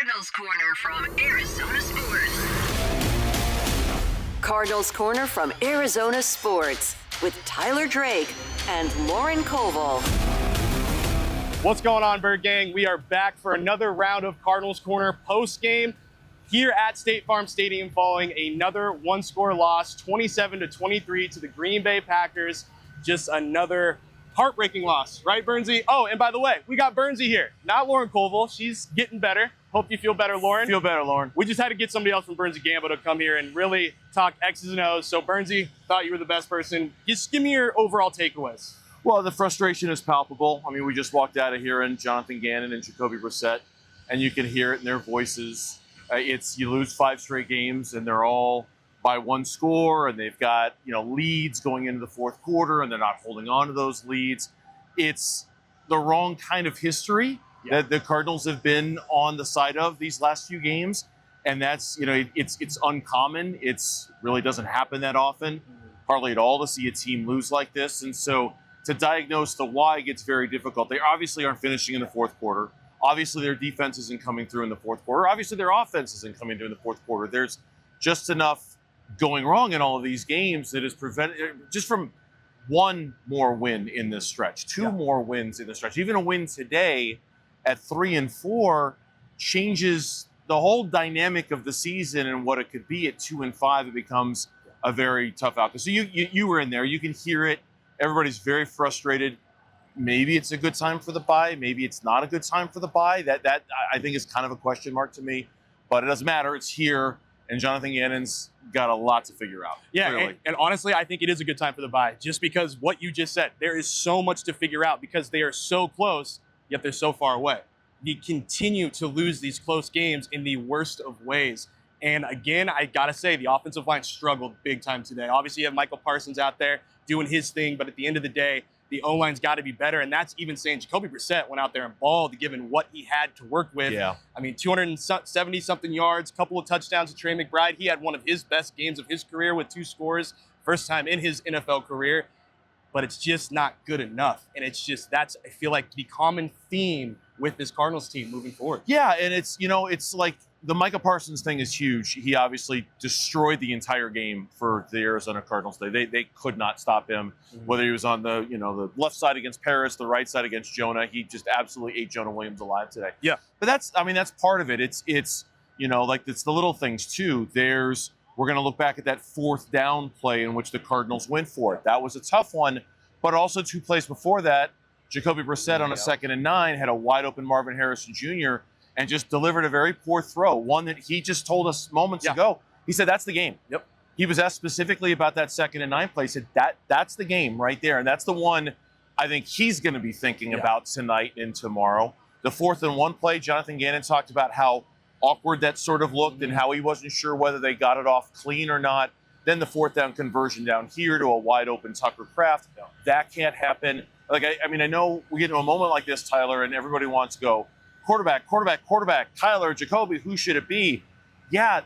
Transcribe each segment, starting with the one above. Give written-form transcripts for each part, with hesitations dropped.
Cardinals Corner from Arizona Sports. Cardinals Corner from Arizona Sports with Tyler Drake and Lauren Koval. What's going on, Bird Gang? We are back for another round of Cardinals Corner post-game here at State Farm Stadium following another one-score loss, 27-23 to the Green Bay Packers. Just another heartbreaking loss, right, Bernsey? Oh, and by the way, we got Bernsey here, not Lauren Koval. She's getting better. Hope you feel better, Lauren. Feel better, Lauren. We just had to get somebody else from Bernsey Gambo to come here and really talk X's and O's. So, Bernsey, thought you were the best person. Just give me your overall takeaways. Well, the frustration is palpable. I mean, we just walked out of here and Jonathan Gannon and Jacoby Brissett, and you can hear it in their voices. You lose 5 straight games, and they're all by one score, and they've got leads going into the fourth quarter, and they're not holding on to those leads. It's the wrong kind of history that the Cardinals have been on the side of these last few games, and that's it's uncommon. It's really doesn't happen that often, hardly at all, to see a team lose like this, and so to diagnose the why gets very difficult. They obviously aren't finishing in the fourth quarter. Obviously, their defense isn't coming through in the fourth quarter. Obviously, their offense isn't coming through in the fourth quarter. There's just enough going wrong in all of these games that is prevented just from one more win in this stretch, two more wins in the stretch. Even a win today at 3-4 changes the whole dynamic of the season and what it could be. At 2-5, it becomes a very tough outcome. So you were in there. You can hear it. Everybody's very frustrated. Maybe it's a good time for the bye. Maybe it's not a good time for the bye. That I think is kind of a question mark to me. But it doesn't matter. It's here, and Jonathan Gannon's got a lot to figure out. Yeah, and honestly, I think it is a good time for the bye, just because what you just said. There is so much to figure out because they are so close, yet they're so far away. You continue to lose these close games in the worst of ways. And again, I got to say, the offensive line struggled big time today. Obviously, you have Michael Parsons out there doing his thing, but at the end of the day, the O-line's got to be better, and that's even saying Jacoby Brissett went out there and balled given what he had to work with. Yeah. I mean, 270-something yards, couple of touchdowns to Trey McBride. He had one of his best games of his career with 2 scores, first time in his NFL career, but it's just not good enough. And it's just, I feel like, the common theme with this Cardinals team moving forward. Yeah, and it's like the Micah Parsons thing is huge. He obviously destroyed the entire game for the Arizona Cardinals. They could not stop him, whether he was on the the left side against Paris, the right side against Jonah. He just absolutely ate Jonah Williams alive today. Yeah, but that's part of it. It's like it's the little things too. We're going to look back at that 4th down play in which the Cardinals went for it. That was a tough one, but also 2 plays before that, Jacoby Brissett on a 2nd and 9 had a wide open Marvin Harrison Jr. and just delivered a very poor throw, one that he just told us moments ago. He said, that's the game. Yep. He was asked specifically about that 2nd and 9 play. He said, that's the game right there. And that's the one I think he's going to be thinking about tonight and tomorrow. The 4th and 1 play, Jonathan Gannon talked about how awkward that sort of looked and how he wasn't sure whether they got it off clean or not. Then the 4th down conversion down here to a wide open Tucker Kraft. That can't happen. Like, I mean, I know we get to a moment like this, Tyler, and everybody wants to go, quarterback, Kyler, Jacoby, who should it be? Yeah,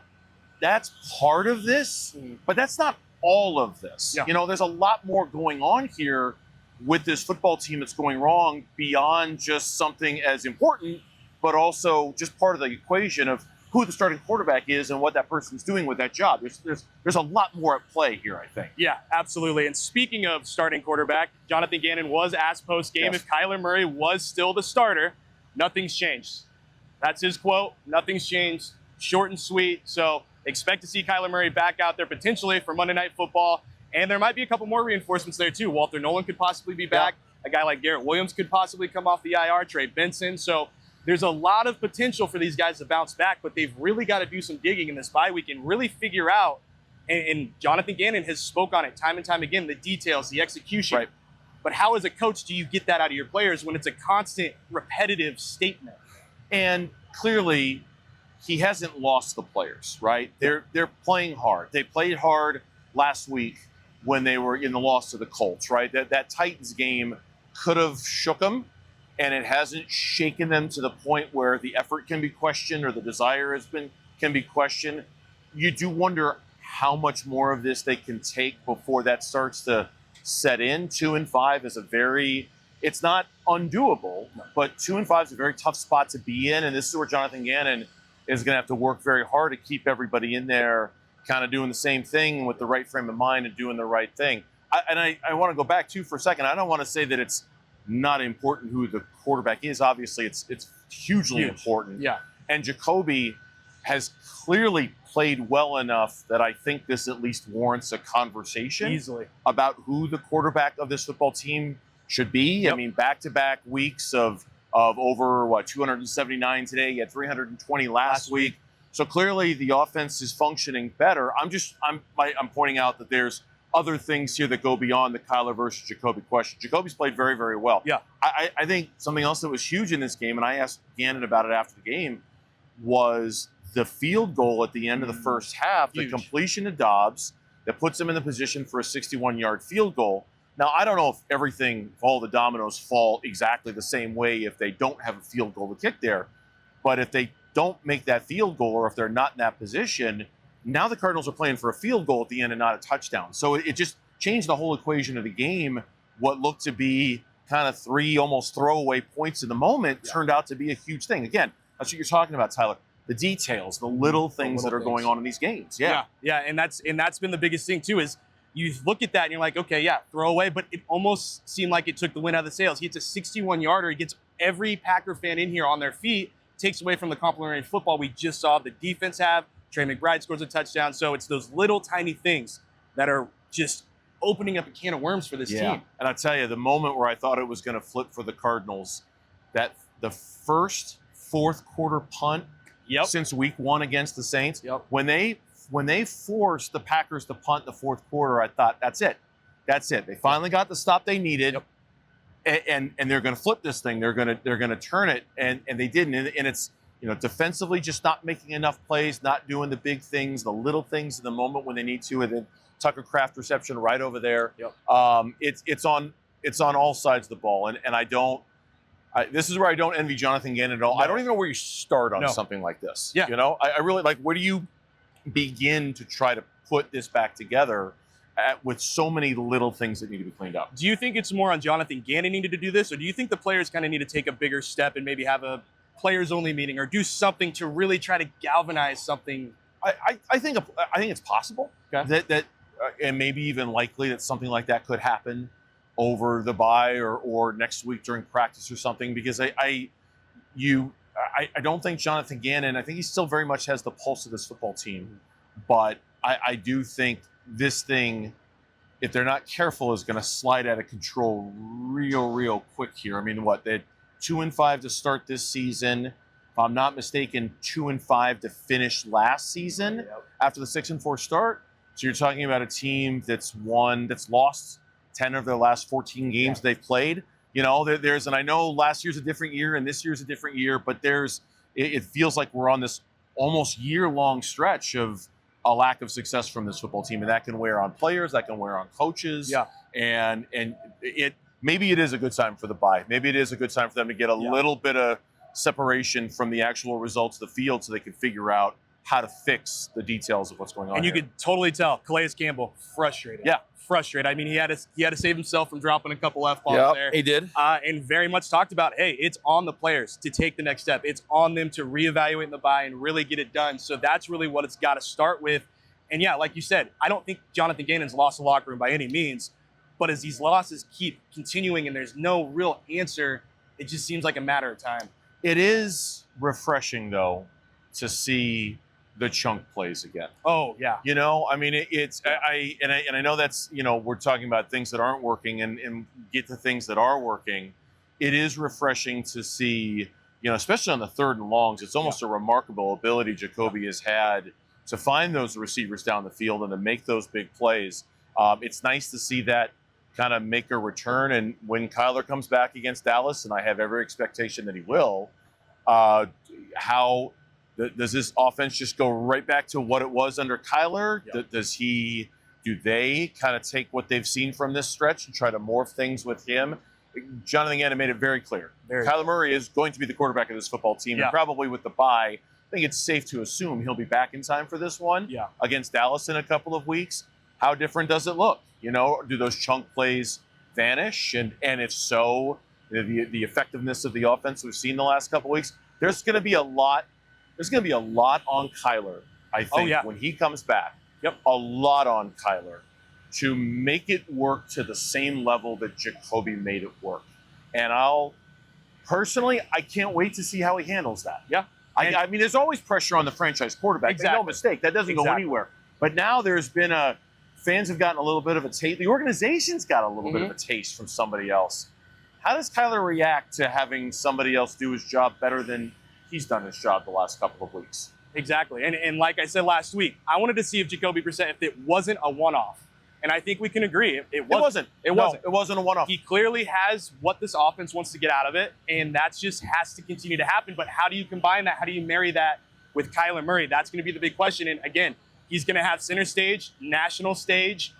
that's part of this, but that's not all of this. Yeah. There's a lot more going on here with this football team that's going wrong beyond just something as important, but also just part of the equation of who the starting quarterback is and what that person's doing with that job. There's a lot more at play here, I think. Yeah, absolutely. And speaking of starting quarterback, Jonathan Gannon was asked post-game if Kyler Murray was still the starter. Nothing's changed. That's his quote. Nothing's changed. Short and sweet. So expect to see Kyler Murray back out there potentially for Monday Night Football. And there might be a couple more reinforcements there too. Walter Nolan could possibly be back. A guy like Garrett Williams could possibly come off the IR. Trey Benson. So there's a lot of potential for these guys to bounce back, but they've really got to do some digging in this bye week and really figure out, and Jonathan Gannon has spoke on it time and time again, the details, the execution. Right. But how as a coach do you get that out of your players when it's a constant, repetitive statement? And clearly, he hasn't lost the players, right? They're playing hard. They played hard last week when they were in the loss to the Colts, right? That Titans game could have shook them, and it hasn't shaken them to the point where the effort can be questioned or the desire can be questioned. You do wonder how much more of this they can take before that starts to set in. 2-5 is it's not undoable, but 2-5 is a very tough spot to be in. And this is where Jonathan Gannon is going to have to work very hard to keep everybody in there kind of doing the same thing with the right frame of mind and doing the right thing. I want to go back, too, for a second. I don't want to say that it's not important who the quarterback is. Obviously, it's hugely important. Yeah. And Jacoby has clearly played well enough that I think this at least warrants a conversation Easily. about who the quarterback of this football team should be. Yep. I mean, back-to-back weeks of over 279 today. He had 320 last week. So clearly the offense is functioning better. I'm pointing out that there's other things here that go beyond the Kyler versus Jacoby question. Jacoby's played very, very well. Yeah. I think something else that was huge in this game, and I asked Gannon about it after the game, was the field goal at the end of the first half, Huge. the completion to Dobbs that puts him in the position for a 61-yard field goal. Now, I don't know if all the dominoes fall exactly the same way if they don't have a field goal to kick there, but if they don't make that field goal or if they're not in that position, now the Cardinals are playing for a field goal at the end and not a touchdown. So it just changed the whole equation of the game. What looked to be kind of 3 almost throwaway points in the moment turned out to be a huge thing. Again, that's what you're talking about, Tyler. The details, the little things that are going on in these games. Yeah, and that's been the biggest thing too, is you look at that and you're like, okay, yeah, throw away, but it almost seemed like it took the wind out of the sails. He hits a 61-yarder. He gets every Packer fan in here on their feet, takes away from the complimentary football we just saw the defense have. Trey McBride scores a touchdown. So it's those little tiny things that are just opening up a can of worms for this team. And I tell you, the moment where I thought it was going to flip for the Cardinals, that the first fourth quarter punt since week 1 against the Saints, when they forced the Packers to punt in the fourth quarter, I thought, that's it. They finally got the stop they needed, and they're going to flip this thing. They're going to turn it, and they didn't. And it's defensively just not making enough plays, not doing the big things, the little things in the moment when they need to, and then Tucker Kraft reception right over there. It's on all sides of the ball, and I don't. This is where I don't envy Jonathan Gannon at all. I don't even know where you start on something like this. I really like. Where do you begin to try to put this back together with so many little things that need to be cleaned up? Do you think it's more on Jonathan Gannon needed to do this, or do you think the players kind of need to take a bigger step and maybe have a players-only meeting or do something to really try to galvanize something? I think it's possible that and maybe even likely that something like that could happen over the bye or next week during practice or something, because I don't think Jonathan Gannon, I think he still very much has the pulse of this football team, but I do think this thing, if they're not careful, is going to slide out of control real quick here. I mean, they're 2-5 to start this season. If I'm not mistaken, 2-5 to finish last season after the 6-4 start. So you're talking about a team that's lost 10 of their last 14 games they've played. And I know last year's a different year and this year's a different year, but it feels like we're on this almost year-long stretch of a lack of success from this football team, and that can wear on players, that can wear on coaches. And maybe it is a good time for the bye. Maybe it is a good time for them to get a little bit of separation from the actual results of the field so they can figure out how to fix the details of what's going on. And you could totally tell Calais Campbell frustrated. Frustrated. I mean, he had to save himself from dropping a couple F-bombs there. He did. And very much talked about, hey, it's on the players to take the next step. It's on them to reevaluate in the bye and really get it done. So that's really what it's got to start with. And like you said, I don't think Jonathan Gannon's lost the locker room by any means. But as these losses keep continuing and there's no real answer, it just seems like a matter of time. It is refreshing, though, to see the chunk plays again. Oh, yeah. I mean, I know that's, we're talking about things that aren't working and get to things that are working. It is refreshing to see, especially on the third and longs, it's almost a remarkable ability Jacoby has had to find those receivers down the field and to make those big plays. It's nice to see that kind of make a return. And when Kyler comes back against Dallas, and I have every expectation that he will, does this offense just go right back to what it was under Kyler? Do they kind of take what they've seen from this stretch and try to morph things with him? Jonathan Gannon made it very clear. Kyler Murray is going to be the quarterback of this football team, and probably with the bye, I think it's safe to assume he'll be back in time for this one against Dallas in a couple of weeks. How different does it look? Do those chunk plays vanish? And if so, the effectiveness of the offense we've seen the last couple of weeks, there's going to be a lot there's going to be a lot on Kyler, I think, when he comes back. Yep. A lot on Kyler to make it work to the same level that Jacoby made it work. And personally, I can't wait to see how he handles that. Yeah. I mean, there's always pressure on the franchise quarterback. Exactly. No mistake. That doesn't go anywhere. But now there's been fans have gotten a little bit of a taste. The organization's got a little bit of a taste from somebody else. How does Kyler react to having somebody else do his job better than he's done his job the last couple of weeks? Exactly. And like I said last week, I wanted to see if Jacoby Brissett, if it wasn't a one-off. And I think we can agree. It wasn't. It wasn't a one-off. He clearly has what this offense wants to get out of it, and that just has to continue to happen. But how do you combine that? How do you marry that with Kyler Murray? That's going to be the big question. And again, he's going to have center stage, national stage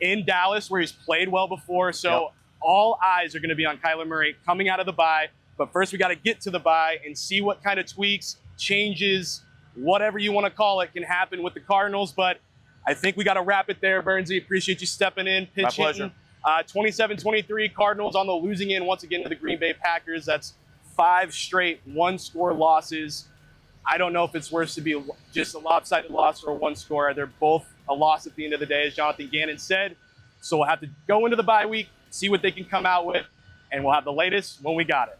in Dallas where he's played well before. So all eyes are going to be on Kyler Murray coming out of the bye. But first we got to get to the bye and see what kind of tweaks, changes, whatever you want to call it, can happen with the Cardinals. But I think we got to wrap it there, Bernsey. Appreciate you stepping in, pitch hitting. 27-23, Cardinals on the losing end once again to the Green Bay Packers. That's 5 straight one-score losses. I don't know if it's worse to be just a lopsided loss or a one-score. They're both a loss at the end of the day, as Jonathan Gannon said. So we'll have to go into the bye week, see what they can come out with, and we'll have the latest when we got it.